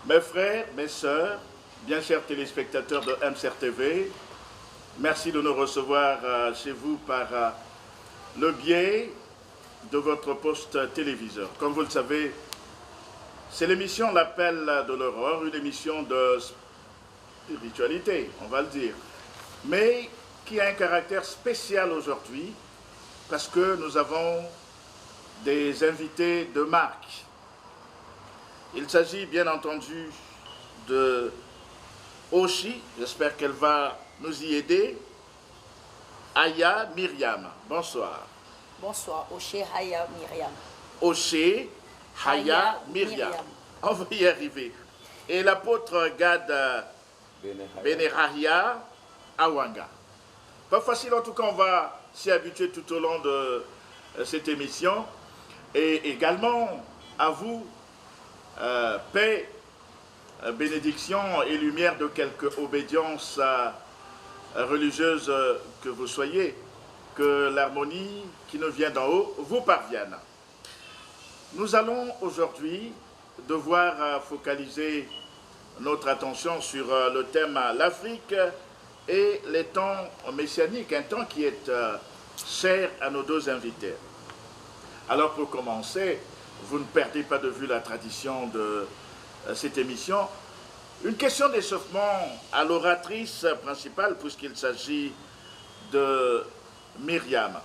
Mes frères, mes sœurs, bien chers téléspectateurs de MCR TV, merci de nous recevoir chez vous par le biais de votre poste téléviseur. Comme vous le savez, c'est l'émission L'Appel de l'Aurore, une émission de spiritualité, on va le dire, mais qui a un caractère spécial aujourd'hui parce que nous avons des invités de marque. Il s'agit bien entendu de Oshi, j'espère qu'elle va nous y aider. Aya Myriam, bonsoir. Bonsoir, Oshé Haya Myriam. Oshé Haya Myriam. On va y arriver. Et l'apôtre Gad Benerahia Awanga. Pas facile en tout cas, on va s'y habituer tout au long de cette émission. Et également à vous, paix, bénédiction et lumière de quelque obédience religieuse que vous soyez, que l'harmonie qui nous vient d'en haut vous parvienne. Nous allons aujourd'hui devoir focaliser notre attention sur le thème l'Afrique et les temps messianiques, un temps qui est cher à nos deux invités. Alors pour commencer, vous ne perdez pas de vue la tradition de cette émission. Une question d'échauffement à l'oratrice principale, puisqu'il s'agit de Myriam.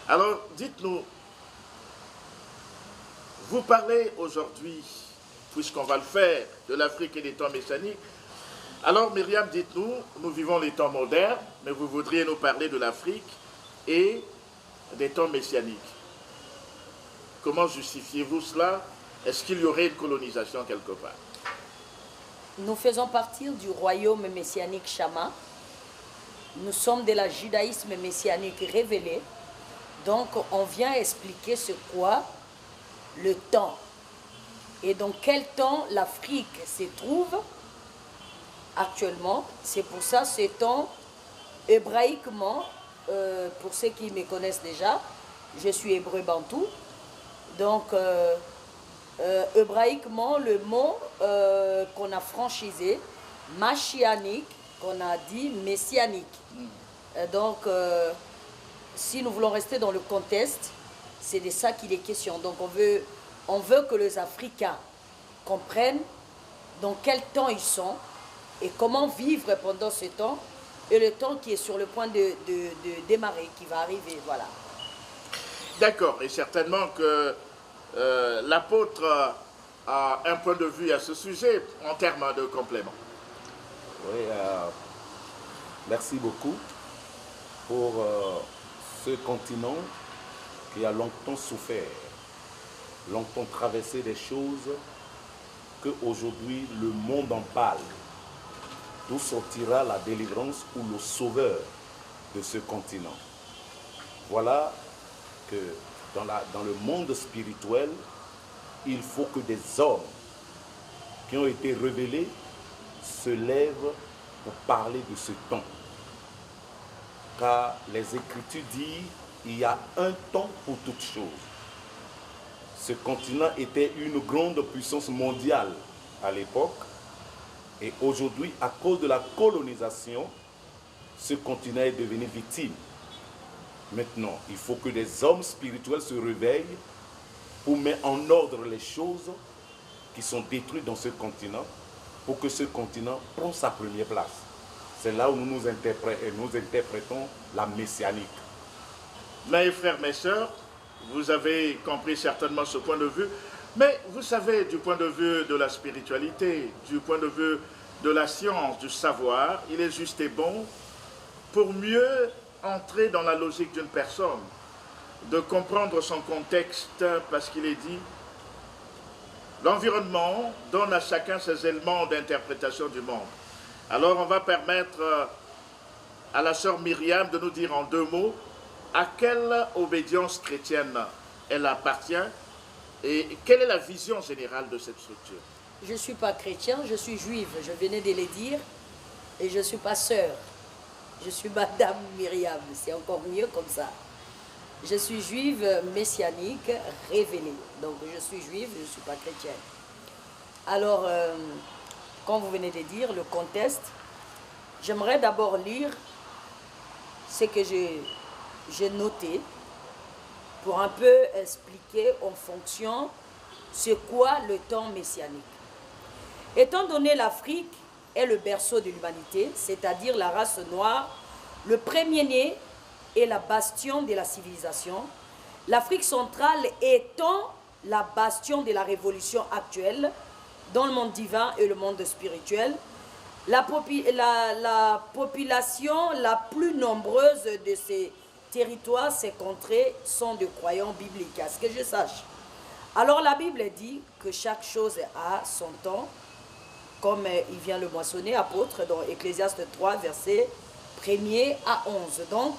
Alors, dites-nous, vous parlez aujourd'hui, puisqu'on va le faire, de l'Afrique et des temps messianiques. Alors, Myriam, dites-nous, nous vivons les temps modernes, mais vous voudriez nous parler de l'Afrique et des temps messianiques. Comment justifiez-vous cela? Est-ce qu'il y aurait une colonisation quelque part? Nous faisons partie du royaume messianique Shama. Nous sommes de la judaïsme messianique révélé. Donc, on vient expliquer ce quoi le temps. Et dans quel temps l'Afrique se trouve actuellement. C'est pour ça ce temps, hébraïquement, pour ceux qui me connaissent déjà, je suis hébreu bantou. Donc, hébraïquement, le mot qu'on a franchisé, machianique, qu'on a dit messianique. Donc, si nous voulons rester dans le contexte, c'est de ça qu'il est question. Donc, on veut que les Africains comprennent dans quel temps ils sont et comment vivre pendant ce temps et le temps qui est sur le point de démarrer, qui va arriver. Voilà. D'accord, et certainement que l'apôtre a un point de vue à ce sujet en termes de complément. Oui, merci beaucoup pour ce continent qui a longtemps souffert, longtemps traversé des choses qu'aujourd'hui le monde en parle. D'où sortira la délivrance ou le sauveur de ce continent. Voilà que dans le monde spirituel, il faut que des hommes qui ont été révélés se lèvent pour parler de ce temps. Car les Écritures disent qu'il y a un temps pour toutes choses. Ce continent était une grande puissance mondiale à l'époque. Et aujourd'hui, à cause de la colonisation, ce continent est devenu victime. Maintenant, il faut que des hommes spirituels se réveillent pour mettre en ordre les choses qui sont détruites dans ce continent, pour que ce continent prenne sa première place. C'est là où nous interprétons la messianique. Mes frères, mes sœurs, vous avez compris certainement ce point de vue, mais vous savez, du point de vue de la spiritualité, du point de vue de la science, du savoir, il est juste et bon pour mieux entrer dans la logique d'une personne, de comprendre son contexte, parce qu'il est dit, l'environnement donne à chacun ses éléments d'interprétation du monde. Alors on va permettre à la sœur Myriam de nous dire en deux mots à quelle obédience chrétienne elle appartient et quelle est la vision générale de cette structure. Je ne suis pas chrétien, je suis juive, je venais de le dire, et je ne suis pas sœur. Je suis Madame Myriam, c'est encore mieux comme ça. Je suis juive messianique révélée. Donc je suis juive, je ne suis pas chrétienne. Alors, comme vous venez de dire, le contexte, j'aimerais d'abord lire ce que j'ai noté pour un peu expliquer en fonction c'est quoi le temps messianique. Étant donné l'Afrique est le berceau de l'humanité, c'est-à-dire la race noire, le premier-né et la bastion de la civilisation, l'Afrique centrale étant la bastion de la révolution actuelle dans le monde divin et le monde spirituel, la population la plus nombreuse de ces territoires, ces contrées, sont de croyants bibliques, à ce que je sache. Alors la Bible dit que chaque chose a son temps, comme il vient le mentionner, apôtre, dans Ecclésiaste 3, versets 1er à 11. Donc,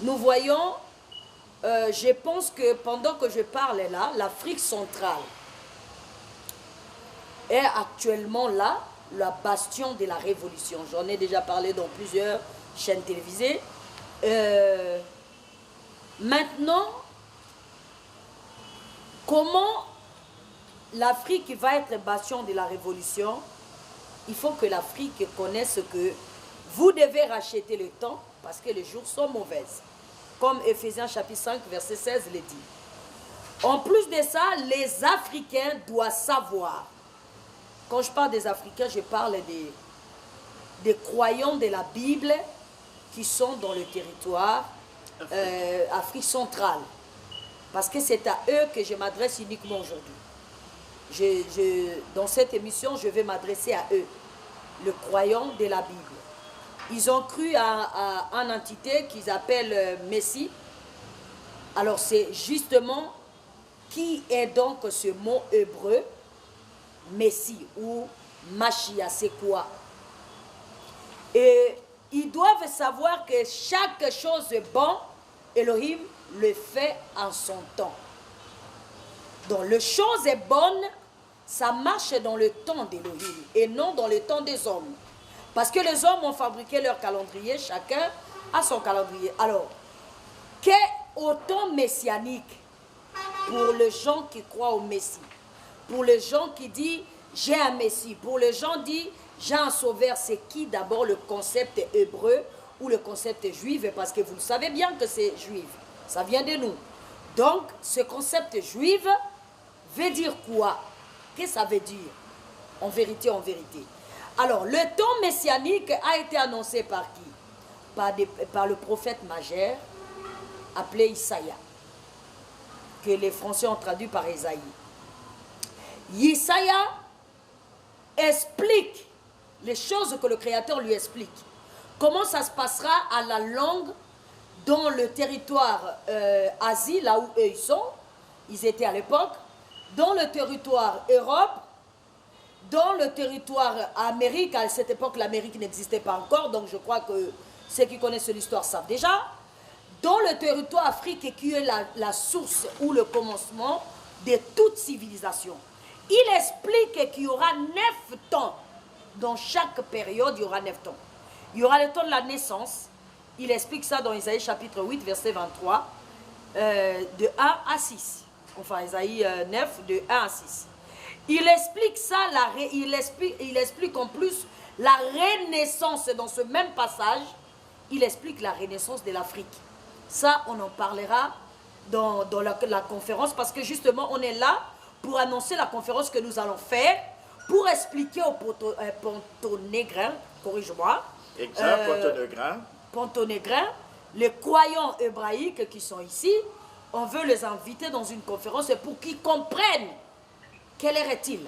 nous voyons, je pense que pendant que je parle là, l'Afrique centrale est actuellement là, la bastion de la révolution. J'en ai déjà parlé dans plusieurs chaînes télévisées. Maintenant, comment l'Afrique va être bastion de la révolution? Il faut que l'Afrique connaisse que vous devez racheter le temps parce que les jours sont mauvaises. Comme Ephésiens chapitre 5, verset 16 le dit. En plus de ça, les Africains doivent savoir. Quand je parle des Africains, je parle des croyants de la Bible qui sont dans le territoire Afrique centrale. Parce que c'est à eux que je m'adresse uniquement aujourd'hui. Dans cette émission, je vais m'adresser à eux, le croyant de la Bible. Ils ont cru à une entité qu'ils appellent Messie. Alors c'est justement qui est donc ce mot hébreu, Messie ou Machia, c'est quoi? Et ils doivent savoir que chaque chose est bonne, Elohim le fait en son temps. Donc, les choses est bonne, ça marche dans le temps d'Elohim et non dans le temps des hommes. Parce que les hommes ont fabriqué leur calendrier, chacun a son calendrier. Alors, qu'est au temps messianique pour les gens qui croient au Messie? Pour les gens qui disent j'ai un Messie, pour les gens qui disent j'ai un sauveur, c'est qui d'abord le concept hébreu ou le concept juif? Parce que vous le savez bien que c'est juif, ça vient de nous. Donc, ce concept juif veut dire quoi? Qu'est-ce que ça veut dire? En vérité, en vérité. Alors, le temps messianique a été annoncé par qui? Par le prophète majeur, appelé Isaïe, que les Français ont traduit par Isaïe. Isaïe explique les choses que le Créateur lui explique. Comment ça se passera à la longue dans le territoire Asie, là où eux ils sont, ils étaient à l'époque, dans le territoire Europe, dans le territoire Amérique. À cette époque, l'Amérique n'existait pas encore, donc je crois que ceux qui connaissent l'histoire savent déjà. Dans le territoire Afrique, qui est la source ou le commencement de toute civilisation. Il explique qu'il y aura 9 temps. Dans chaque période, il y aura 9 temps. Il y aura le temps de la naissance. Il explique ça dans Isaïe chapitre 8, verset 23, de 1 à 6. Enfin, Isaïe 9, de 1 à 6. Il explique ça, il explique en plus la renaissance dans ce même passage. Il explique la renaissance de l'Afrique. Ça, on en parlera dans la conférence parce que justement, on est là pour annoncer la conférence que nous allons faire pour expliquer aux Pontonégrins, corrige-moi. Exact, Pontonégrins. Pontonégrins, les croyants hébraïques qui sont ici, on veut les inviter dans une conférence pour qu'ils comprennent quelle heure est-il.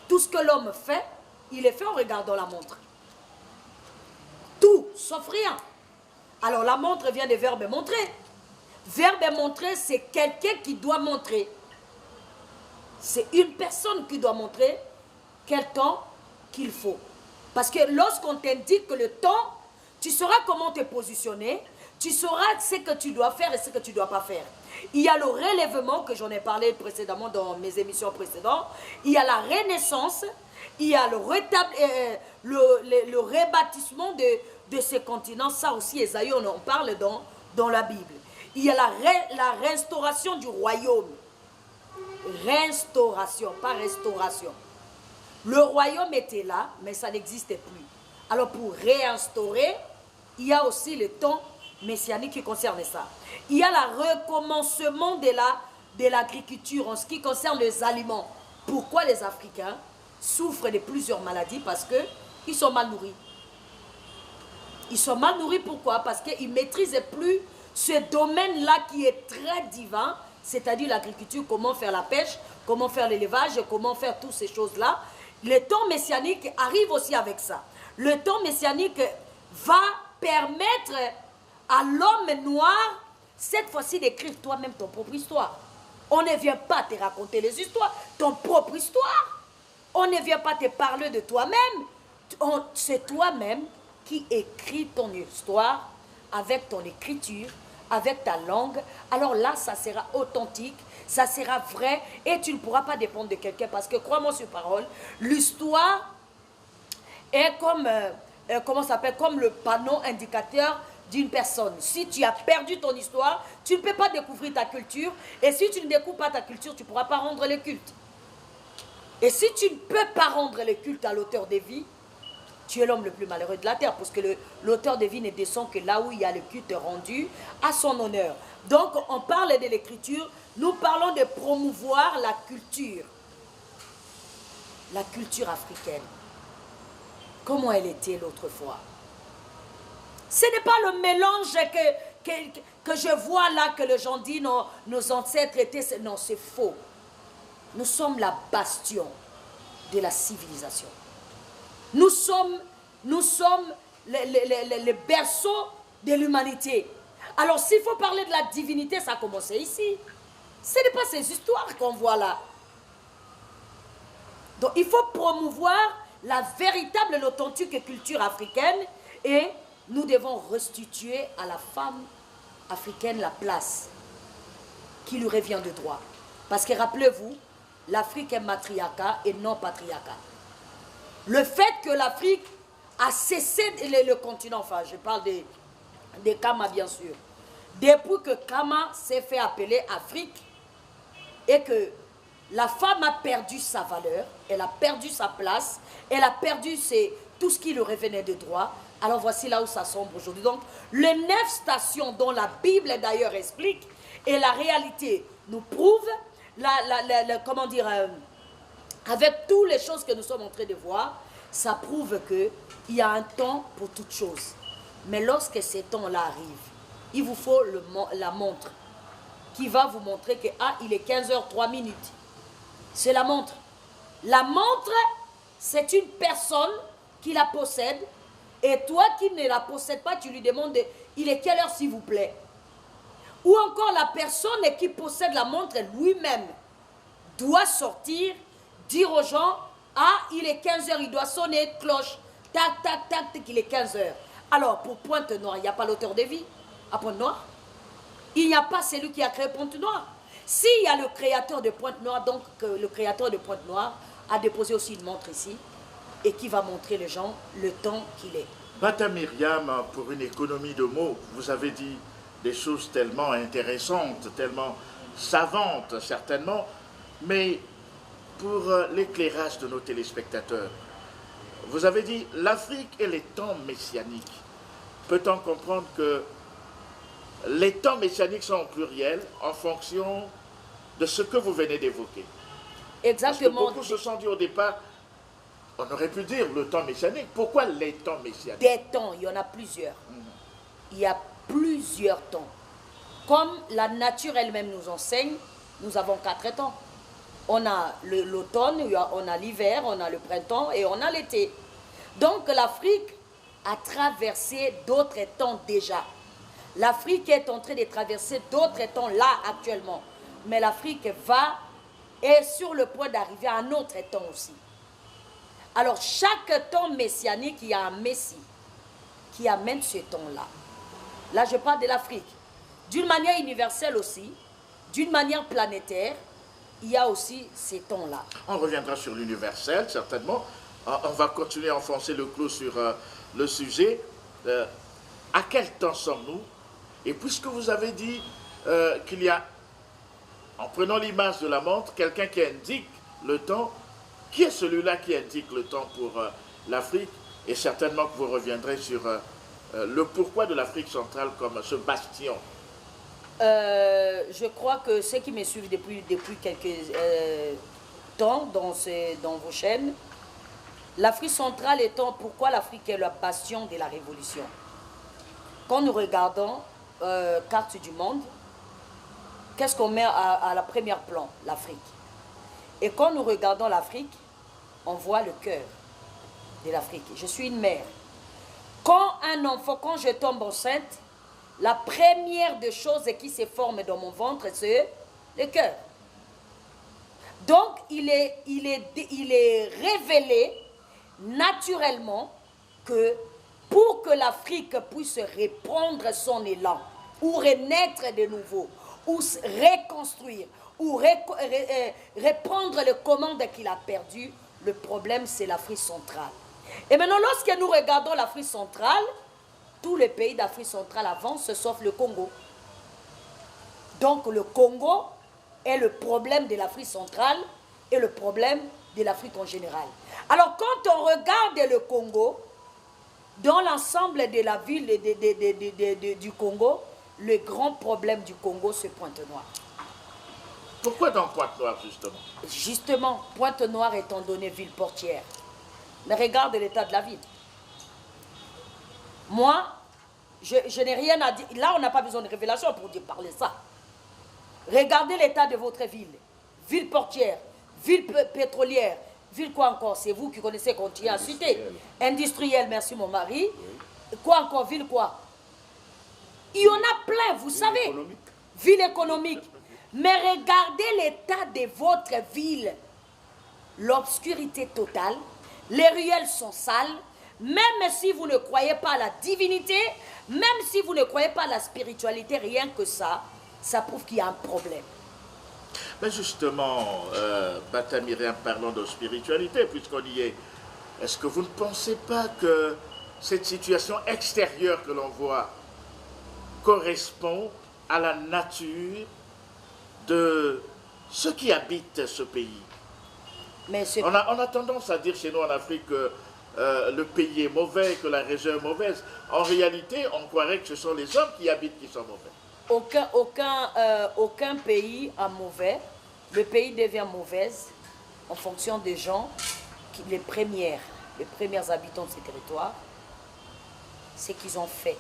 Tout ce que l'homme fait, il est fait en regardant la montre. Tout, sauf rien. Alors la montre vient des verbes montrer. Verbe montrer, c'est quelqu'un qui doit montrer. C'est une personne qui doit montrer quel temps qu'il faut. Parce que lorsqu'on t'indique le temps, tu sauras comment te positionner, tu sauras ce que tu dois faire et ce que tu ne dois pas faire. Il y a le relèvement, que j'en ai parlé précédemment dans mes émissions précédentes, il y a la renaissance, il y a le rebâtissement de ces continents. Ça aussi, Esaïe, on en parle dans la Bible. Il y a la restauration du royaume. Restauration, pas restauration. Le royaume était là, mais ça n'existait plus. Alors pour réinstaurer, il y a aussi le temps messianique qui concerne ça. Il y a le recommencement de l'agriculture en ce qui concerne les aliments. Pourquoi les Africains souffrent de plusieurs maladies? Parce qu'ils sont mal nourris. Ils sont mal nourris, pourquoi? Parce qu'ils ne maîtrisent plus ce domaine-là qui est très divin, c'est-à-dire l'agriculture, comment faire la pêche, comment faire l'élevage, comment faire toutes ces choses-là. Le temps messianique arrive aussi avec ça. Le temps messianique va permettre à l'homme noir, cette fois-ci, d'écrire toi-même ton propre histoire. On ne vient pas te raconter les histoires, ton propre histoire. On ne vient pas te parler de toi-même. C'est toi-même qui écris ton histoire avec ton écriture, avec ta langue. Alors là, ça sera authentique, ça sera vrai et tu ne pourras pas dépendre de quelqu'un parce que, crois-moi sur parole, l'histoire est comme, comment ça s'appelle, comme le panneau indicateur d'une personne. Si tu as perdu ton histoire, tu ne peux pas découvrir ta culture. Et si tu ne découvres pas ta culture, tu ne pourras pas rendre le culte. Et si tu ne peux pas rendre le culte à l'auteur des vies, tu es l'homme le plus malheureux de la terre. Parce que l'auteur des vies ne descend que là où il y a le culte rendu à son honneur. Donc, on parle de l'écriture. Nous parlons de promouvoir la culture. La culture africaine. Comment elle était l'autre fois? Ce n'est pas le mélange que je vois là, que les gens disent, nos ancêtres étaient... Non, c'est faux. Nous sommes la bastion de la civilisation. Nous sommes les berceaux de l'humanité. Alors, s'il faut parler de la divinité, ça a commencé ici. Ce n'est pas ces histoires qu'on voit là. Donc, il faut promouvoir la véritable, l'authentique culture africaine et nous devons restituer à la femme africaine la place qui lui revient de droit. Parce que rappelez-vous, l'Afrique est matriarcat et non patriarcat. Le fait que l'Afrique a cessé, le continent, enfin je parle des Kama bien sûr, depuis que Kama s'est fait appeler Afrique et que la femme a perdu sa valeur, elle a perdu sa place, elle a perdu tout ce qui lui revenait de droit. Alors voici là où ça sombre aujourd'hui. Donc les 9 stations dont la Bible d'ailleurs explique et la réalité nous prouve, comment dire, avec toutes les choses que nous sommes en train de voir, ça prouve qu'il y a un temps pour toutes choses. Mais lorsque ces temps-là arrivent, il vous faut la montre qui va vous montrer que il est 15h03. C'est la montre. La montre, c'est une personne qui la possède et toi qui ne la possèdes pas, tu lui demandes il est quelle heure s'il vous plaît? Ou encore la personne qui possède la montre lui-même doit sortir, dire aux gens, il est 15h, il doit sonner, cloche, tac, tac, tac, tac, il est 15h. Alors, pour Pointe-Noire, il n'y a pas l'auteur des vies à Pointe-Noire. Il n'y a pas celui qui a créé Pointe-Noire. S'il y a le créateur de Pointe-Noire, donc le créateur de Pointe-Noire a déposé aussi une montre ici et qui va montrer les gens le temps qu'il est. Bata Myriam, pour une économie de mots, vous avez dit des choses tellement intéressantes, tellement savantes certainement, mais pour l'éclairage de nos téléspectateurs, vous avez dit l'Afrique et les temps messianiques. Peut-on comprendre que les temps messianiques sont en pluriel en fonction de ce que vous venez d'évoquer? Exactement. Parce que beaucoup se sont dit au départ, on aurait pu dire le temps messianique. Pourquoi les temps messianiques? Des temps, il y en a plusieurs. Il y a plusieurs temps. Comme la nature elle-même nous enseigne, nous avons 4 temps. On a l'automne, on a l'hiver, on a le printemps et on a l'été. Donc l'Afrique a traversé d'autres temps déjà. L'Afrique est en train de traverser d'autres temps là actuellement. Mais l'Afrique est sur le point d'arriver à un autre temps aussi. Alors chaque temps messianique, il y a un Messie qui amène ce temps-là. Là je parle de l'Afrique. D'une manière universelle aussi, d'une manière planétaire, il y a aussi ces temps-là. On reviendra sur l'universel, certainement. On va continuer à enfoncer le clou sur le sujet. À quel temps sommes-nous? Et puisque vous avez dit qu'il y a, en prenant l'image de la montre, quelqu'un qui indique le temps, qui est celui-là qui indique le temps pour l'Afrique? Et certainement que vous reviendrez sur le pourquoi de l'Afrique centrale comme ce bastion. Je crois que ceux qui me suivent depuis quelques temps dans vos chaînes, l'Afrique centrale étant pourquoi l'Afrique est le bastion de la révolution. Quand nous regardons carte du monde, qu'est-ce qu'on met à la première plan? L'Afrique. Et quand nous regardons l'Afrique, on voit le cœur de l'Afrique. Je suis une mère. Quand un enfant, quand je tombe enceinte, la première des choses qui se forme dans mon ventre, c'est le cœur. Donc, il est révélé naturellement que pour que l'Afrique puisse reprendre son élan, ou renaître de nouveau, ou se reconstruire, ou reprendre les commandes qu'il a perdues, le problème c'est l'Afrique centrale. Et maintenant, lorsque nous regardons l'Afrique centrale, tous les pays d'Afrique centrale avancent sauf le Congo. Donc le Congo est le problème de l'Afrique centrale et le problème de l'Afrique en général. Alors quand on regarde le Congo, dans l'ensemble de la ville du Congo, le grand problème du Congo c'est Pointe-Noire. Pourquoi dans Pointe-Noire justement? Justement, Pointe-Noire étant donné ville portière. Mais regarde l'état de la ville. Moi, je n'ai rien à dire. Là, on n'a pas besoin de révélation pour parler ça. Regardez l'état de votre ville. Ville portière, ville pétrolière, ville quoi encore? C'est vous qui connaissez, continuez à citer. Industrielle, merci mon mari. Oui. Quoi encore? Ville quoi? Il y en a plein, vous savez. Économique. Ville économique. Mais regardez l'état de votre ville. L'obscurité totale. Les ruelles sont sales. Même si vous ne croyez pas à la divinité, même si vous ne croyez pas à la spiritualité, rien que ça, ça prouve qu'il y a un problème. Mais justement, Bata Myriam, parlons de spiritualité, puisqu'on y est. Est-ce que vous ne pensez pas que cette situation extérieure que l'on voit correspond à la nature de ceux qui habitent ce pays? Mais on a tendance à dire chez nous en Afrique que le pays est mauvais, que la région est mauvaise. En réalité, on croirait que ce sont les hommes qui habitent qui sont mauvais. Aucun pays est mauvais. Le pays devient mauvais en fonction des gens, les premiers habitants de ces territoires, ce qu'ils ont fait.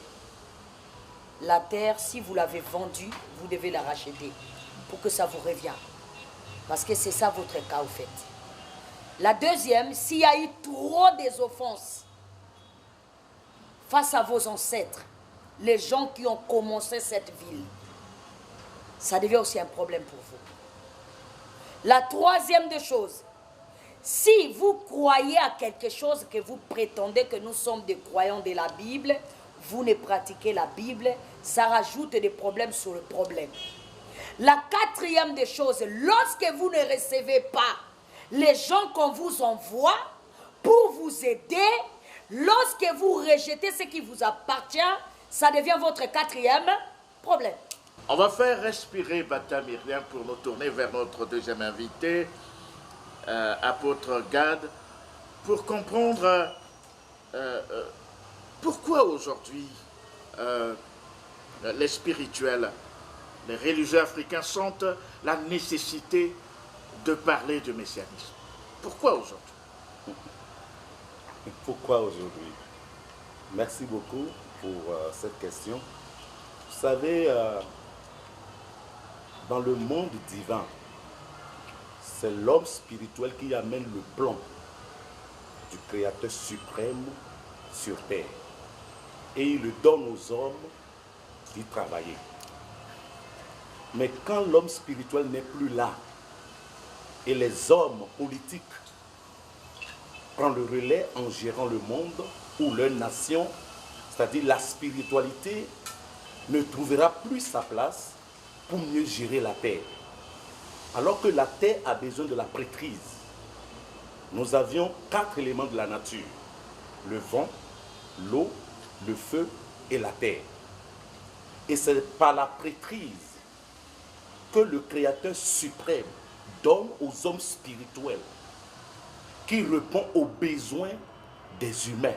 La terre, si vous l'avez vendue, vous devez la racheter pour que ça vous revienne. Parce que c'est ça votre cas, au fait. La deuxième, s'il y a eu trop des offenses face à vos ancêtres, les gens qui ont commencé cette ville, ça devient aussi un problème pour vous. La troisième des choses, si vous croyez à quelque chose que vous prétendez que nous sommes des croyants de la Bible, vous ne pratiquez la Bible, ça rajoute des problèmes sur le problème. La quatrième des choses, lorsque vous ne recevez pas les gens qu'on vous envoie pour vous aider, lorsque vous rejetez ce qui vous appartient, ça devient votre quatrième problème. On va faire respirer Bata Myriam pour nous tourner vers notre deuxième invité, apôtre Gad, pour comprendre pourquoi aujourd'hui les spirituels, les religieux africains sentent la nécessité de parler du messianisme. Pourquoi aujourd'hui? Pourquoi aujourd'hui? Merci beaucoup pour cette question. Vous savez, dans le monde divin, c'est l'homme spirituel qui amène le plan du Créateur suprême sur terre. Et il le donne aux hommes d'y travailler. Mais quand l'homme spirituel n'est plus là, et les hommes politiques prennent le relais en gérant le monde ou leur nation, c'est-à-dire la spiritualité ne trouvera plus sa place pour mieux gérer la terre. Alors que la terre a besoin de la prêtrise. Nous avions 4 éléments de la nature: le vent, l'eau, le feu et la terre. Et c'est par la prêtrise que le Créateur suprême donne aux hommes spirituels qui répond aux besoins des humains.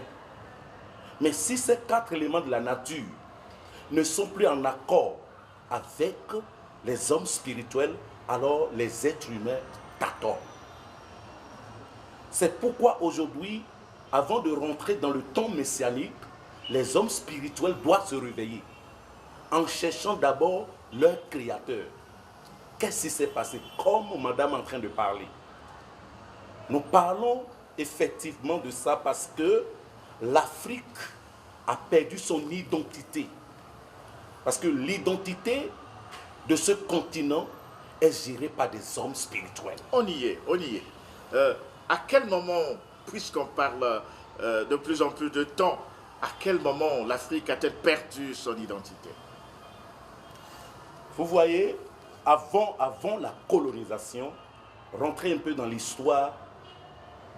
Mais si ces 4 éléments de la nature ne sont plus en accord avec les hommes spirituels, alors les êtres humains tâtonnent. C'est pourquoi aujourd'hui, avant de rentrer dans le temps messianique, les hommes spirituels doivent se réveiller en cherchant d'abord leur créateur. Qu'est-ce qui s'est passé? Comme madame est en train de parler. Nous parlons effectivement de ça parce que l'Afrique a perdu son identité. Parce que l'identité de ce continent est gérée par des hommes spirituels. On y est, on y est. À quel moment, puisqu'on parle de plus en plus de temps, à quel moment l'Afrique a-t-elle perdu son identité? Vous voyez, avant la colonisation, rentrer un peu dans l'histoire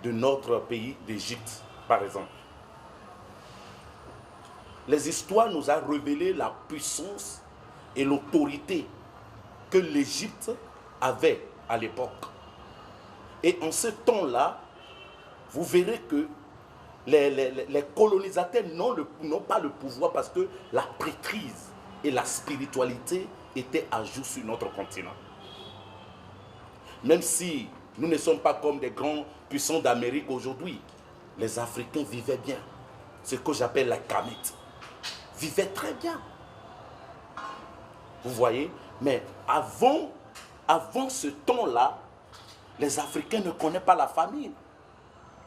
de notre pays d'Égypte, par exemple. Les histoires nous ont révélé la puissance et l'autorité que l'Égypte avait à l'époque. Et en ce temps-là, vous verrez que les colonisateurs n'ont pas le pouvoir parce que la prêtrise et la spiritualité étaient à jour sur notre continent. Même si nous ne sommes pas comme des grands puissants d'Amérique aujourd'hui, les Africains vivaient bien. Ce que j'appelle la kamite. Vivaient très bien. Vous voyez? Mais avant ce temps-là, les Africains ne connaissent pas la famine,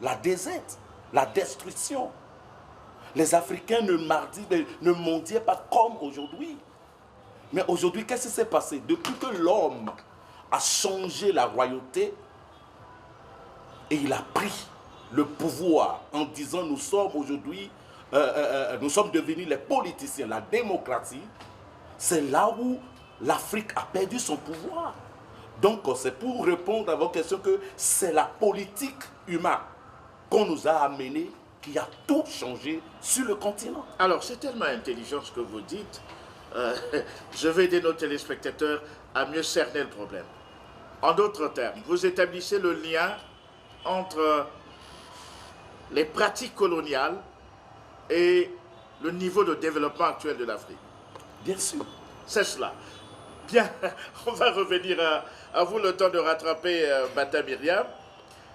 la déserte, la destruction. Les Africains ne mendiaient pas comme aujourd'hui. Mais aujourd'hui, qu'est-ce qui s'est passé? Depuis que l'homme a changé la royauté et il a pris le pouvoir en disant nous sommes aujourd'hui, nous sommes devenus les politiciens, la démocratie, c'est là où l'Afrique a perdu son pouvoir. Donc c'est pour répondre à votre question que c'est la politique humaine qu'on nous a amené qui a tout changé sur le continent. Alors c'est tellement intelligent ce que vous dites. Je vais aider nos téléspectateurs à mieux cerner le problème. En d'autres termes, vous établissez le lien entre les pratiques coloniales et le niveau de développement actuel de l'Afrique. Bien sûr. C'est cela. Bien, on va revenir à vous le temps de rattraper Bata Myriam.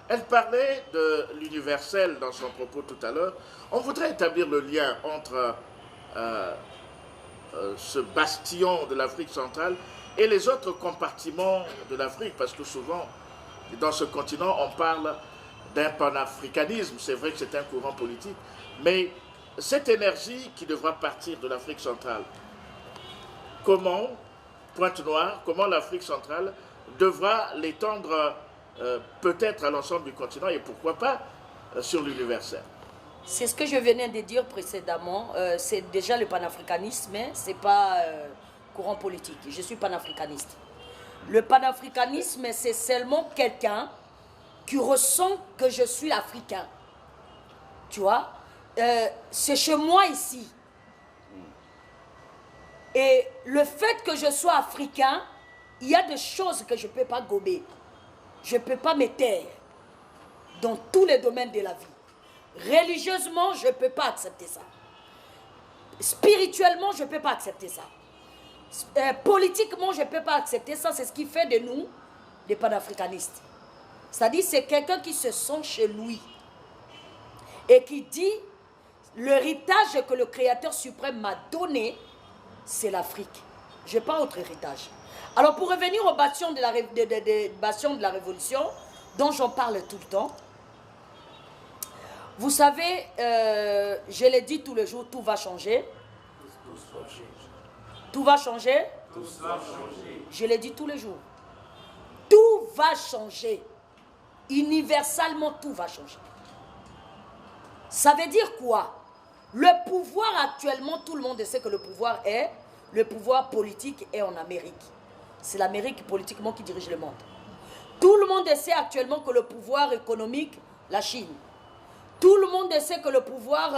Elle parlait de l'universel dans son propos tout à l'heure. On voudrait établir le lien entre ce bastion de l'Afrique centrale et les autres compartiments de l'Afrique, parce que souvent, dans ce continent, on parle d'un panafricanisme. C'est vrai que c'est un courant politique, mais cette énergie qui devra partir de l'Afrique centrale, comment, Pointe-Noire, comment l'Afrique centrale devra l'étendre peut-être à l'ensemble du continent et pourquoi pas sur l'universel? C'est ce que je venais de dire précédemment. C'est déjà le panafricanisme, hein, ce n'est pas courant politique. Je suis panafricaniste. Le panafricanisme, c'est seulement quelqu'un qui ressent que je suis africain. Tu vois, c'est chez moi ici. Et le fait que je sois africain, il y a des choses que je ne peux pas gober. Je ne peux pas me taire dans tous les domaines de la vie. Religieusement, je ne peux pas accepter ça. Spirituellement, je ne peux pas accepter ça. Politiquement, je ne peux pas accepter ça. C'est ce qui fait de nous des panafricanistes. C'est-à-dire, c'est quelqu'un qui se sent chez lui et qui dit l'héritage que le Créateur suprême m'a donné, c'est l'Afrique. Je n'ai pas autre héritage. Alors, pour revenir au bastion de la Révolution, dont j'en parle tout le temps, vous savez, je l'ai dit tous les jours, tout va changer. Tout va changer. Je l'ai dit tous les jours. Tout va changer. Universellement, tout va changer. Ça veut dire quoi? Le pouvoir actuellement, tout le monde sait que le pouvoir politique est en Amérique. C'est l'Amérique politiquement qui dirige le monde. Tout le monde sait actuellement que le pouvoir économique, la Chine. Tout le monde sait que le pouvoir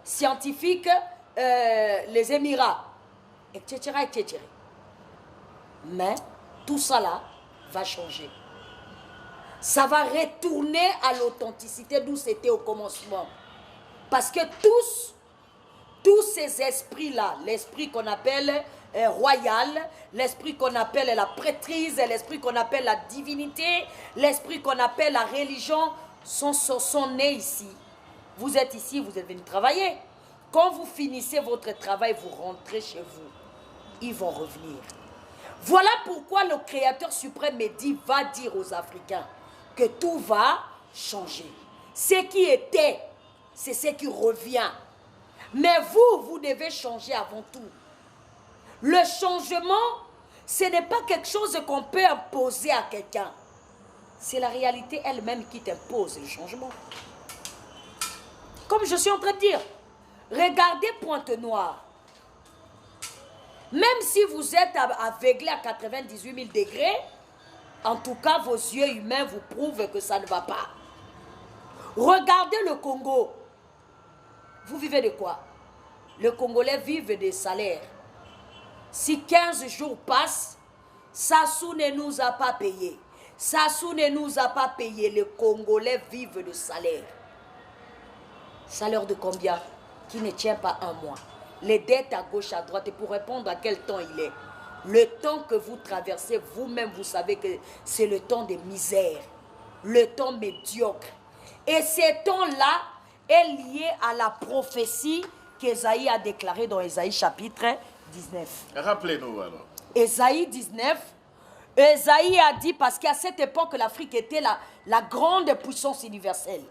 scientifique, les Émirats, etc., etc. Mais tout ça là va changer. ça va retourner à l'authenticité d'où c'était au commencement. Parce que tous ces esprits-là, l'esprit qu'on appelle royal, l'esprit qu'on appelle la prêtrise, l'esprit qu'on appelle la divinité, l'esprit qu'on appelle la religion, sont nés ici. Vous êtes ici, vous êtes venus travailler. Quand vous finissez votre travail, vous rentrez chez vous. Ils vont revenir. Voilà pourquoi le Créateur suprême me dit, va dire aux Africains que tout va changer. Ce qui était, c'est ce qui revient. Mais vous devez changer avant tout. Le changement, ce n'est pas quelque chose qu'on peut imposer à quelqu'un. C'est la réalité elle-même qui t'impose le changement. Comme je suis en train de dire, regardez Pointe-Noire. Même si vous êtes aveuglé à 98 000 degrés, en tout cas, vos yeux humains vous prouvent que ça ne va pas. Regardez le Congo. Vous vivez de quoi? Les Congolais vivent des salaires. Si 15 jours passent, Sassou ne nous a pas payé. Sassou ne nous a pas payé. Les Congolais vivent de salaire. Salaire de combien? Qui ne tient pas un mois. Les dettes à gauche, à droite. Et pour répondre à quel temps il est, le temps que vous traversez, vous-même, vous savez que c'est le temps de misère. Le temps médiocre. Et ce temps-là est lié à la prophétie qu'Ésaïe a déclarée dans Ésaïe chapitre 19. Rappelez-nous alors. Ésaïe 19. Ésaïe a dit, parce qu'à cette époque, l'Afrique était la grande puissance universelle.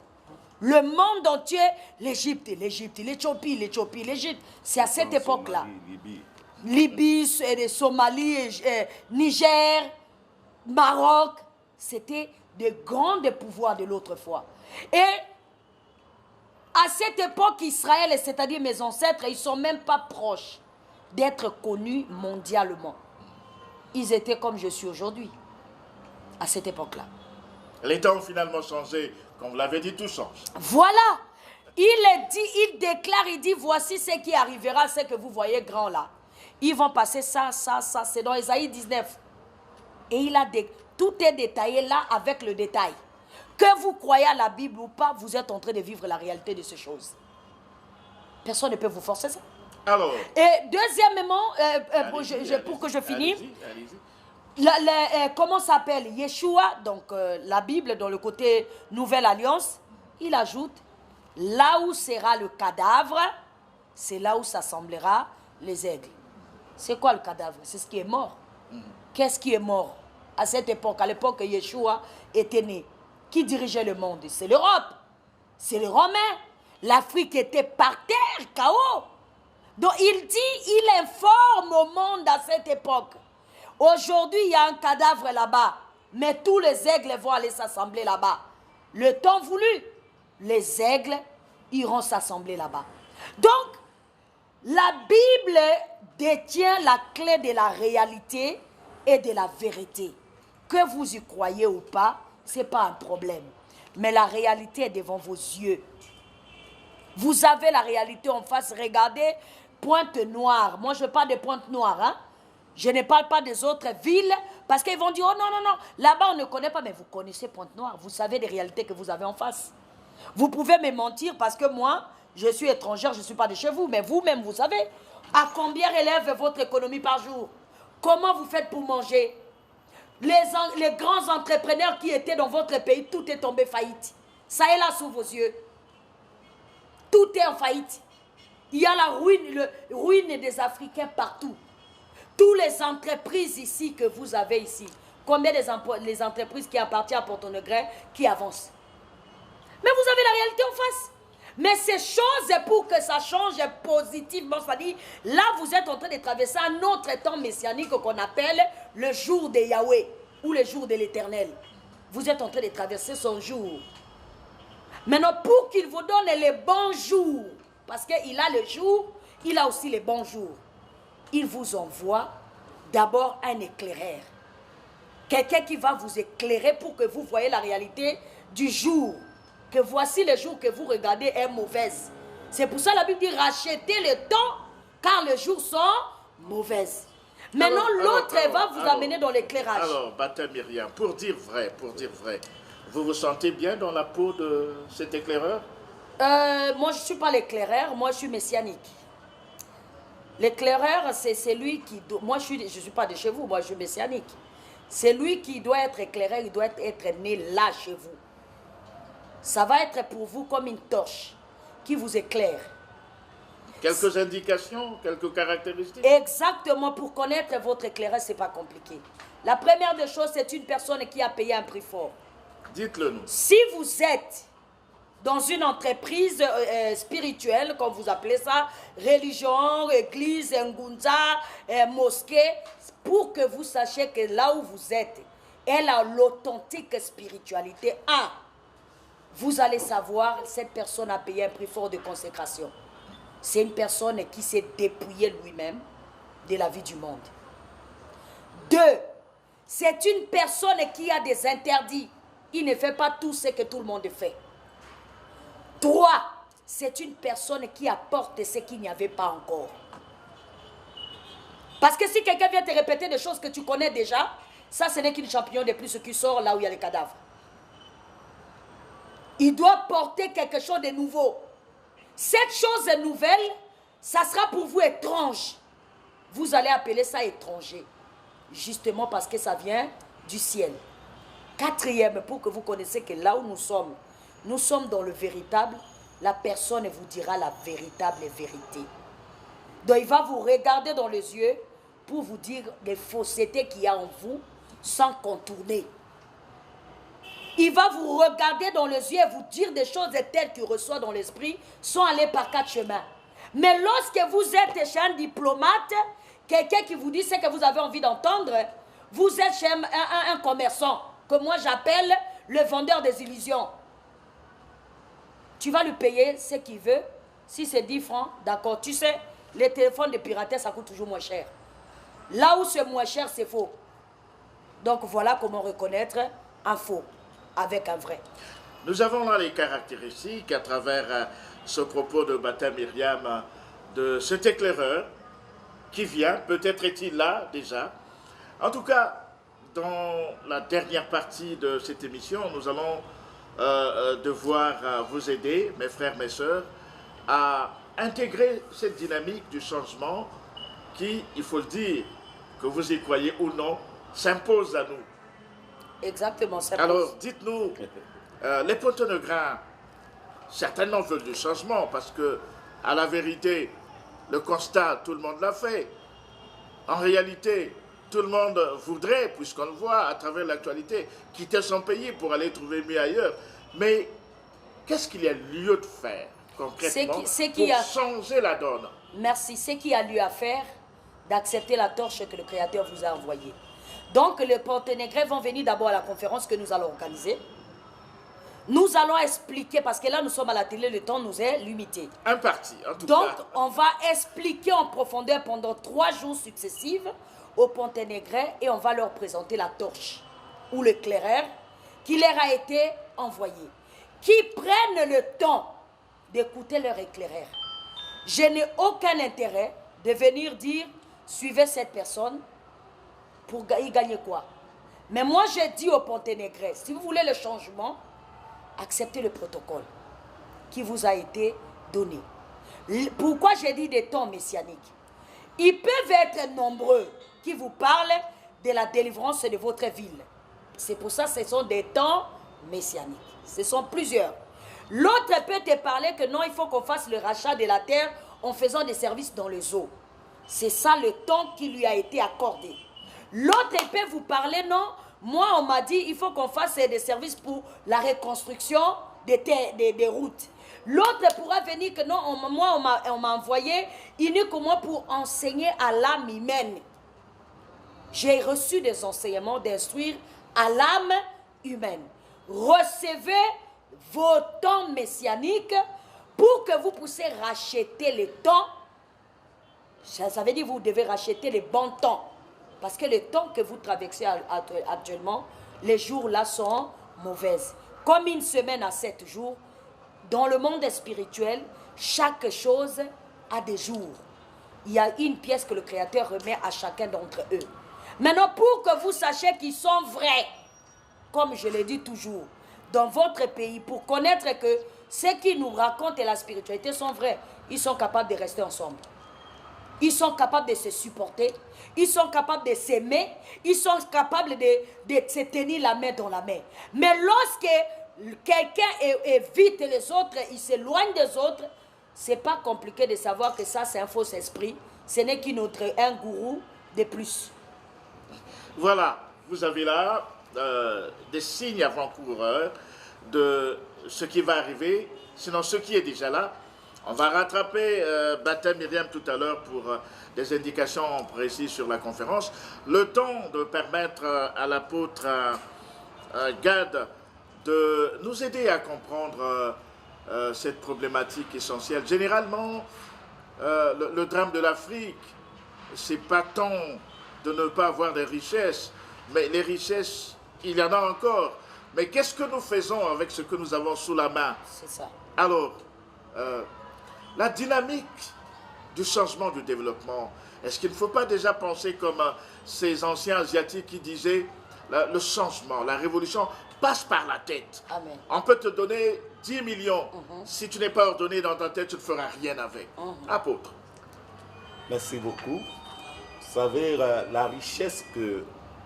Le monde entier, l'Égypte, l'Éthiopie, l'Égypte. C'est à cette époque-là. Libye, Somalie, Niger, Maroc. C'était de grands pouvoirs de l'autre fois. Et à cette époque, Israël, c'est-à-dire mes ancêtres, ils ne sont même pas proches d'être connus mondialement. Ils étaient comme je suis aujourd'hui, à cette époque-là. Les temps ont finalement changé. Comme vous l'avez dit, tout change. Voilà. Il déclare, il dit, voici ce qui arrivera, ce que vous voyez grand là. Ils vont passer ça. C'est dans Ésaïe 19. Et tout est détaillé là avec le détail. Que vous croyez à la Bible ou pas, vous êtes en train de vivre la réalité de ces choses. Personne ne peut vous forcer ça. Alors. Et deuxièmement, pour que je finisse, comment s'appelle Yeshua, donc la Bible dans le côté Nouvelle Alliance, il ajoute, là où sera le cadavre, c'est là où s'assemblera les aigles. C'est quoi le cadavre? C'est ce qui est mort. Qu'est-ce qui est mort à cette époque? À l'époque que Yeshua était né. Qui dirigeait le monde? C'est l'Europe. C'est les Romains. L'Afrique était par terre, chaos. Donc il dit, il informe au monde à cette époque. Aujourd'hui, il y a un cadavre là-bas. Mais tous les aigles vont aller s'assembler là-bas. Le temps voulu, les aigles iront s'assembler là-bas. Donc, la Bible détient la clé de la réalité et de la vérité. Que vous y croyez ou pas, ce n'est pas un problème. Mais la réalité est devant vos yeux. Vous avez la réalité en face. Regardez, Pointe-Noire. Moi, je parle de Pointe-Noire. Hein? Je ne parle pas des autres villes. Parce qu'ils vont dire, oh non. Là-bas, on ne connaît pas. Mais vous connaissez Pointe-Noire. Vous savez les réalités que vous avez en face. Vous pouvez me mentir parce que moi, je suis étrangère. Je ne suis pas de chez vous. Mais vous-même, vous savez. À combien élève votre économie par jour? Comment vous faites pour manger? Les grands entrepreneurs qui étaient dans votre pays, tout est tombé faillite. Ça est là sous vos yeux. Tout est en faillite. Il y a la ruine des Africains partout. Toutes les entreprises ici que vous avez ici, combien les entreprises qui appartiennent à Porto-Nogré qui avancent? Mais vous avez la réalité en face. Mais ces choses, pour que ça change positivement, c'est-à-dire, là, vous êtes en train de traverser un autre temps messianique qu'on appelle le jour de Yahweh ou le jour de l'Éternel. Vous êtes en train de traverser son jour. Maintenant, pour qu'il vous donne les bons jours, parce qu'il a le jour, il a aussi les bons jours, il vous envoie d'abord un éclaireur. Quelqu'un qui va vous éclairer pour que vous voyez la réalité du jour. Que voici le jour que vous regardez est mauvaise. C'est pour ça que la Bible dit rachetez le temps car les jours sont mauvaises. Maintenant l'autre va vous amener dans l'éclairage. Alors, Bata Myriam, pour dire vrai, Vous vous sentez bien dans la peau de cet éclaireur? Moi, je ne suis pas l'éclaireur, moi, je suis messianique. L'éclaireur, c'est lui qui... Moi, je ne suis pas de chez vous, moi, je suis messianique. C'est lui qui doit être éclaireur, il doit être né là, chez vous. Ça va être pour vous comme une torche qui vous éclaire. Quelques indications, quelques caractéristiques? Exactement, pour connaître votre éclaireur, ce n'est pas compliqué. La première des choses, c'est une personne qui a payé un prix fort. Dites-le nous. Si vous êtes dans une entreprise spirituelle, comme vous appelez ça, religion, église, ngunza, mosquée, pour que vous sachiez que là où vous êtes, elle a l'authentique spiritualité. Vous allez savoir, cette personne a payé un prix fort de consécration. C'est une personne qui s'est dépouillée lui-même de la vie du monde. 2, c'est une personne qui a des interdits. Il ne fait pas tout ce que tout le monde fait. 3, c'est une personne qui apporte ce qu'il n'y avait pas encore. Parce que si quelqu'un vient te répéter des choses que tu connais déjà, ça ce n'est qu'une champignon de plus qui sort là où il y a les cadavres. Il doit porter quelque chose de nouveau. Cette chose nouvelle, ça sera pour vous étrange. Vous allez appeler ça étranger. Justement parce que ça vient du ciel. 4e, pour que vous connaissiez que là où nous sommes dans le véritable, la personne vous dira la véritable vérité. Donc il va vous regarder dans les yeux pour vous dire les faussetés qu'il y a en vous sans contourner. Il va vous regarder dans les yeux et vous dire des choses telles qu'il reçoit dans l'esprit sans aller par 4 chemins. Mais lorsque vous êtes chez un diplomate, quelqu'un qui vous dit ce que vous avez envie d'entendre, vous êtes chez un commerçant que moi j'appelle le vendeur des illusions. Tu vas lui payer ce qu'il veut. Si c'est 10 francs, d'accord. Tu sais, les téléphones de piraterie, ça coûte toujours moins cher. Là où c'est moins cher, c'est faux. Donc voilà comment reconnaître un faux avec un vrai. Nous avons là les caractéristiques à travers ce propos de Bata Myriam de cet éclaireur qui vient, peut-être est-il là déjà. En tout cas, dans la dernière partie de cette émission, nous allons devoir vous aider, mes frères, mes sœurs, à intégrer cette dynamique du changement qui, il faut le dire, que vous y croyez ou non, s'impose à nous. Exactement, ça. Alors, dites-nous, les Ponténégrins, certainement veulent du changement parce que, à la vérité, le constat, tout le monde l'a fait. En réalité, tout le monde voudrait, puisqu'on le voit à travers l'actualité, quitter son pays pour aller trouver mieux ailleurs. Mais qu'est-ce qu'il y a lieu de faire concrètement pour changer la donne? Merci. Ce qu'il y a lieu à faire, d'accepter la torche que le Créateur vous a envoyée. Donc, les Ponténégrins vont venir d'abord à la conférence que nous allons organiser. Nous allons expliquer, parce que là, nous sommes à la télé, le temps nous est limité. Un parti, en tout cas. Donc, on va expliquer en profondeur pendant 3 jours successifs aux Ponténégrins et on va leur présenter la torche ou l'éclaireur qui leur a été envoyé. Qui prennent le temps d'écouter leur éclaireur. Je n'ai aucun intérêt de venir dire, suivez cette personne pour y gagner quoi. Mais moi, j'ai dit aux Ponténégrins, si vous voulez le changement, acceptez le protocole qui vous a été donné. Pourquoi j'ai dit des temps messianiques? Ils peuvent être nombreux qui vous parlent de la délivrance de votre ville. C'est pour ça que ce sont des temps messianiques. Ce sont plusieurs. L'autre peut te parler que non, il faut qu'on fasse le rachat de la terre en faisant des services dans les eaux. C'est ça le temps qui lui a été accordé. L'autre peut vous parler, non, moi on m'a dit il faut qu'on fasse des services pour la reconstruction des routes. L'autre pourra venir que non, moi on m'a envoyé uniquement pour enseigner à l'âme humaine. J'ai reçu des enseignements d'instruire à l'âme humaine. Recevez vos temps messianiques pour que vous puissiez racheter les temps. Ça veut dire que vous devez racheter les bons temps. Parce que les temps que vous traversez actuellement, les jours là sont mauvaises. Comme une semaine à 7 jours, dans le monde spirituel, chaque chose a des jours. Il y a une pièce que le Créateur remet à chacun d'entre eux. Maintenant, pour que vous sachiez qu'ils sont vrais, comme je le dis toujours, dans votre pays pour connaître que ce qu'ils nous racontent et la spiritualité sont vrais, ils sont capables de rester ensemble. Ils sont capables de se supporter, ils sont capables de s'aimer, ils sont capables de se tenir la main dans la main. Mais lorsque quelqu'un évite les autres, il s'éloigne des autres, c'est pas compliqué de savoir que ça c'est un faux esprit, ce n'est qu'un gourou de plus. Voilà, vous avez là des signes avant-coureurs de ce qui va arriver, sinon ce qui est déjà là. On va rattraper Baptême Myriam tout à l'heure pour des indications précises sur la conférence. Le temps de permettre à l'apôtre Gad de nous aider à comprendre cette problématique essentielle. Généralement, le drame de l'Afrique, c'est pas tant de ne pas avoir des richesses, mais les richesses, il y en a encore. Mais qu'est-ce que nous faisons avec ce que nous avons sous la main? C'est ça. Alors, la dynamique du changement du développement, est-ce qu'il ne faut pas déjà penser comme ces anciens asiatiques qui disaient le changement, la révolution passe par la tête. Amen. On peut te donner 10 millions. Si tu n'es pas ordonné dans ta tête, tu ne feras rien avec. Apôtre. Merci beaucoup. Vous savez, la richesse que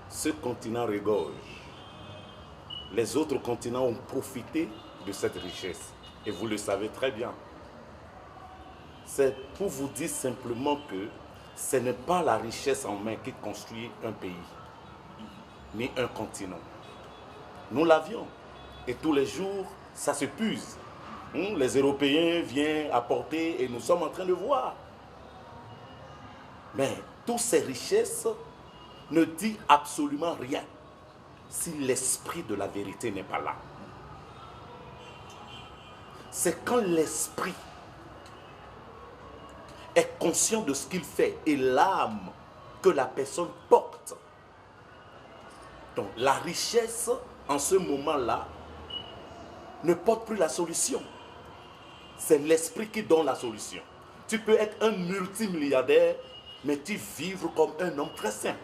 ce continent regorge, les autres continents ont profité de cette richesse. Et vous le savez très bien. C'est pour vous dire simplement que ce n'est pas la richesse en main qui construit un pays, ni un continent. Nous l'avions. Et tous les jours, ça se puise. Les Européens viennent apporter et nous sommes en train de voir. Mais toutes ces richesses ne disent absolument rien si l'esprit de la vérité n'est pas là. C'est quand l'esprit est conscient de ce qu'il fait et l'âme que la personne porte. Donc la richesse, en ce moment-là, ne porte plus la solution. C'est l'esprit qui donne la solution. Tu peux être un multimilliardaire, mais tu vivre comme un homme très simple.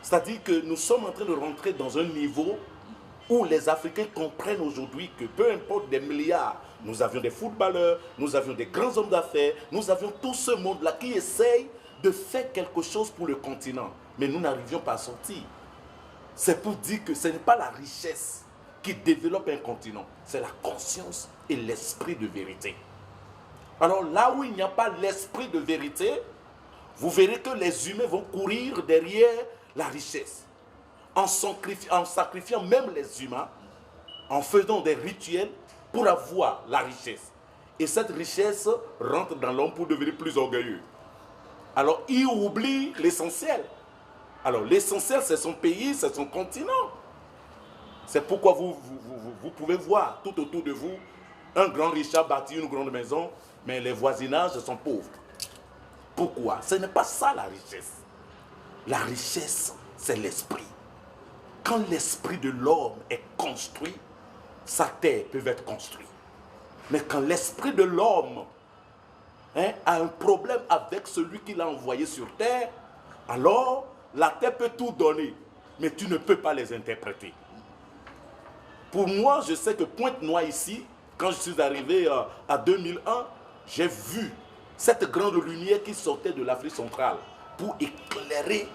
C'est-à-dire que nous sommes en train de rentrer dans un niveau où les Africains comprennent aujourd'hui que peu importe des milliards, nous avions des footballeurs, nous avions des grands hommes d'affaires, nous avions tout ce monde-là qui essaye de faire quelque chose pour le continent. Mais nous n'arrivions pas à sortir. C'est pour dire que ce n'est pas la richesse qui développe un continent, c'est la conscience et l'esprit de vérité. Alors là où il n'y a pas l'esprit de vérité, vous verrez que les humains vont courir derrière la richesse. En sacrifiant même les humains, en faisant des rituels pour avoir la richesse. Et cette richesse rentre dans l'homme pour devenir plus orgueilleux. Alors il oublie l'essentiel. Alors l'essentiel c'est son pays, c'est son continent. C'est pourquoi vous pouvez voir tout autour de vous un grand riche a bâti une grande maison, mais les voisinages sont pauvres. Pourquoi? Ce n'est pas ça la richesse. La richesse, c'est l'esprit. Quand l'esprit de l'homme est construit, sa terre peut être construite. Mais quand l'esprit de l'homme a un problème avec celui qui l'a envoyé sur terre, alors la terre peut tout donner, mais tu ne peux pas les interpréter. Pour moi, je sais que Pointe-Noire ici, quand je suis arrivé à 2001, j'ai vu cette grande lumière qui sortait de l'Afrique centrale pour éclairer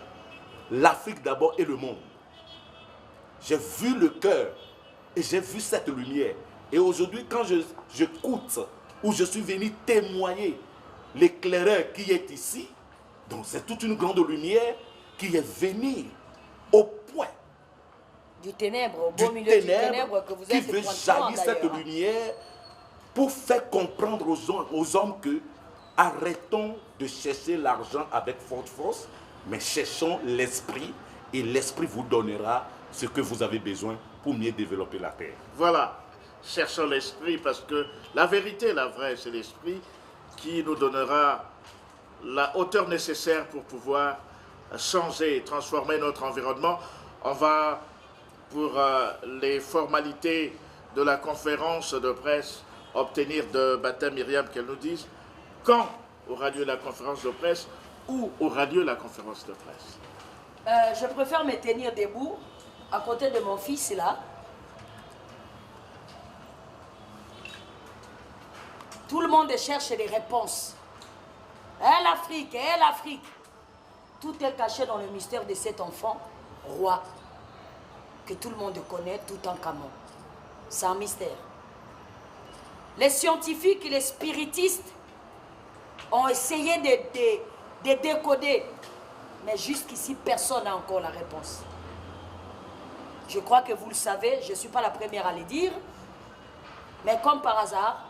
l'Afrique d'abord et le monde. J'ai vu le cœur et j'ai vu cette lumière. Et aujourd'hui, quand j'écoute ou je suis venu témoigner l'éclaireur qui est ici, donc c'est toute une grande lumière qui est venue au point du ténèbre, au beau milieu du ténèbre que vous êtes, qui veut jaillir cette lumière pour faire comprendre aux hommes que arrêtons de chercher l'argent avec force, mais cherchons l'esprit et l'esprit vous donnera ce que vous avez besoin pour mieux développer la terre. Voilà, cherchons l'esprit parce que la vérité, la vraie, c'est l'esprit qui nous donnera la hauteur nécessaire pour pouvoir changer et transformer notre environnement. On va, pour les formalités de la conférence de presse, obtenir de Baptême Myriam qu'elle nous dise quand aura lieu la conférence de presse, où aura lieu la conférence de presse. Je préfère me tenir debout à côté de mon fils là. Tout le monde cherche des réponses. L'Afrique, l'Afrique. Tout est caché dans le mystère de cet enfant roi que tout le monde connaît, Toutankhamon. C'est un mystère. Les scientifiques et les spiritistes ont essayé de décoder, mais jusqu'ici, personne n'a encore la réponse. Je crois que vous le savez, je ne suis pas la première à le dire, mais comme par hasard,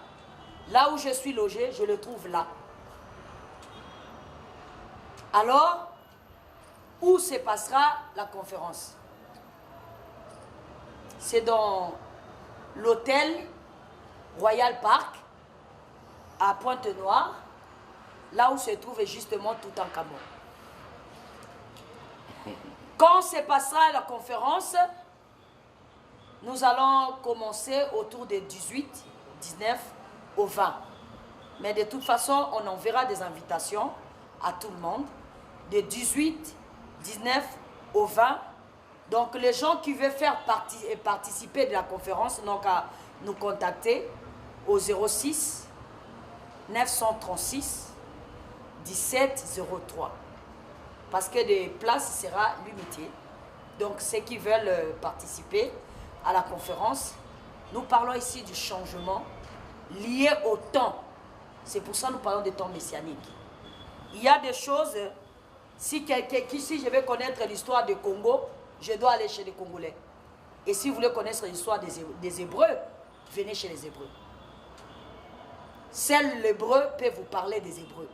là où je suis logé, je le trouve là. Alors, où se passera la conférence? C'est dans l'hôtel Royal Park, à Pointe-Noire, là où se trouve justement Toutankhamon. Quand se passera la conférence, nous allons commencer autour des 18, 19 au 20. Mais de toute façon, on enverra des invitations à tout le monde, de 18, 19 au 20. Donc les gens qui veulent faire participer de la conférence n'ont qu'à nous contacter au 06 936 1703. Parce que les places seront limitées. Donc ceux qui veulent participer à la conférence, nous parlons ici du changement lié au temps. C'est pour ça que nous parlons des temps messianiques. Il y a des choses, si je veux connaître l'histoire du Congo, je dois aller chez les Congolais. Et si vous voulez connaître l'histoire des Hébreux, venez chez les Hébreux. Seul l'Hébreu peut vous parler des Hébreux.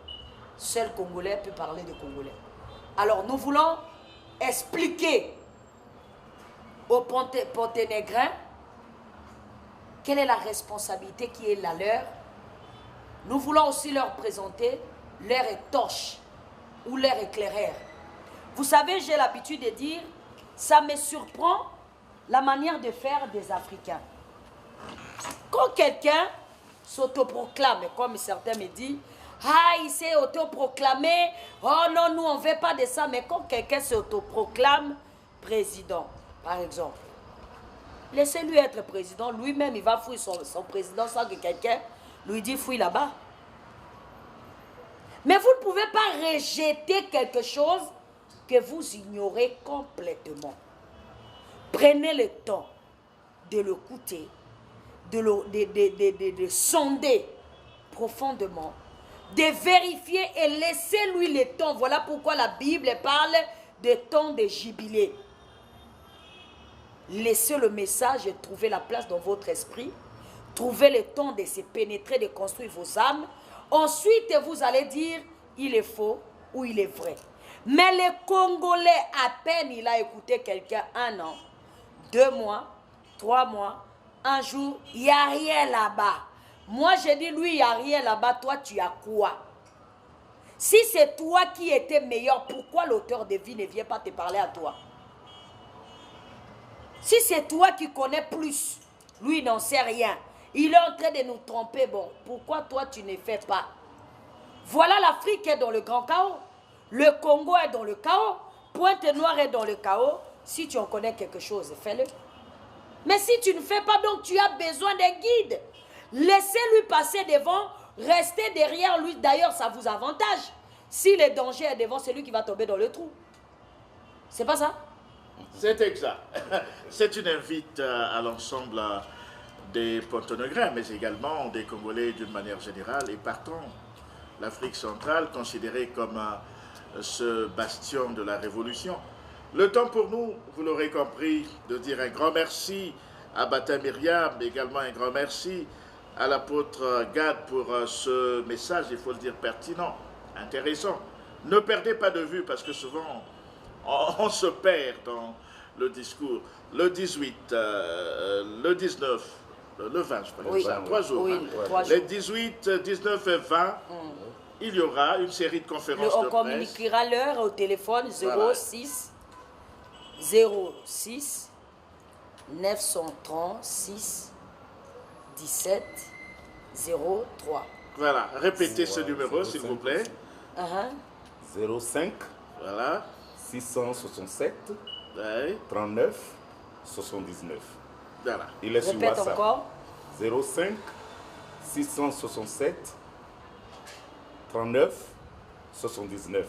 Seul Congolais peut parler des Congolais. Alors nous voulons expliquer aux Ponténégrins quelle est la responsabilité qui est la leur. Nous voulons aussi leur présenter leur torche ou leur éclaireur. Vous savez, j'ai l'habitude de dire, ça me surprend la manière de faire des Africains. Quand quelqu'un s'autoproclame, comme certains me disent, ah, il s'est autoproclamé, oh non, nous on ne veut pas de ça, mais quand quelqu'un s'autoproclame président, par exemple, laissez-lui être président, lui-même il va fouiller son président sans que quelqu'un lui dise fouille là-bas. Mais vous ne pouvez pas rejeter quelque chose que vous ignorez complètement. Prenez le temps de l'écouter, de sonder profondément, de vérifier et laissez-lui le temps. Voilà pourquoi la Bible parle de temps de jubilé. Laissez le message et trouvez la place dans votre esprit. Trouvez le temps de se pénétrer, de construire vos âmes. Ensuite, vous allez dire, il est faux ou il est vrai. Mais le Congolais, à peine il a écouté quelqu'un 1 an, 2 mois, 3 mois, un jour, il n'y a rien là-bas. Moi, je dis, lui, il n'y a rien là-bas, toi, tu as quoi? Si c'est toi qui étais meilleur, pourquoi l'auteur de vie ne vient pas te parler à toi? Si c'est toi qui connais plus, lui, il n'en sait rien. Il est en train de nous tromper. Bon, pourquoi toi, tu ne fais pas? Voilà, l'Afrique est dans le grand chaos. Le Congo est dans le chaos. Pointe-Noire est dans le chaos. Si tu en connais quelque chose, fais-le. Mais si tu ne fais pas, donc tu as besoin d'un guide. Laissez-lui passer devant, restez derrière lui. D'ailleurs, ça vous avantage. Si le danger est devant, c'est lui qui va tomber dans le trou. C'est pas ça? C'est exact. C'est une invite à l'ensemble des Ponténégrins, mais également des Congolais d'une manière générale. Et partons, l'Afrique centrale, considérée comme ce bastion de la révolution. Le temps pour nous, vous l'aurez compris, de dire un grand merci à Bata Myriam, mais également un grand merci à l'apôtre Gad pour ce message, il faut le dire, pertinent, intéressant. Ne perdez pas de vue, parce que souvent, on se perd dans le discours. Le 18, le 19, le 20, je crois, oui, 20, 3 jours. Oui, hein. 3 jours. Les 18, 19 et 20, il y aura une série de conférences de presse. On communiquera l'heure au téléphone 06 06 936 17 03. Voilà, répétez ce numéro, s'il vous plaît. 05 voilà. 667 ouais. 39 79. Voilà. Il est sur Répète WhatsApp. encore. 05 667 39 79.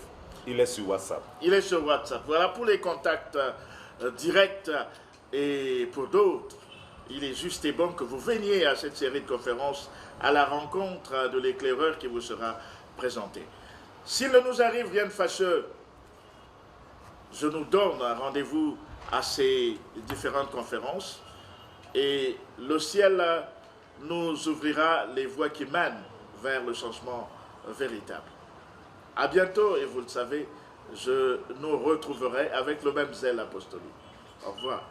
Il est sur WhatsApp. Il est sur WhatsApp. Voilà pour les contacts directs. Et pour d'autres, il est juste et bon que vous veniez à cette série de conférences à la rencontre de l'éclaireur qui vous sera présenté. S'il ne nous arrive rien de fâcheux, je nous donne un rendez-vous à ces différentes conférences et le ciel nous ouvrira les voies qui mènent vers le changement véritable. À bientôt et vous le savez, je nous retrouverai avec le même zèle apostolique. Au revoir.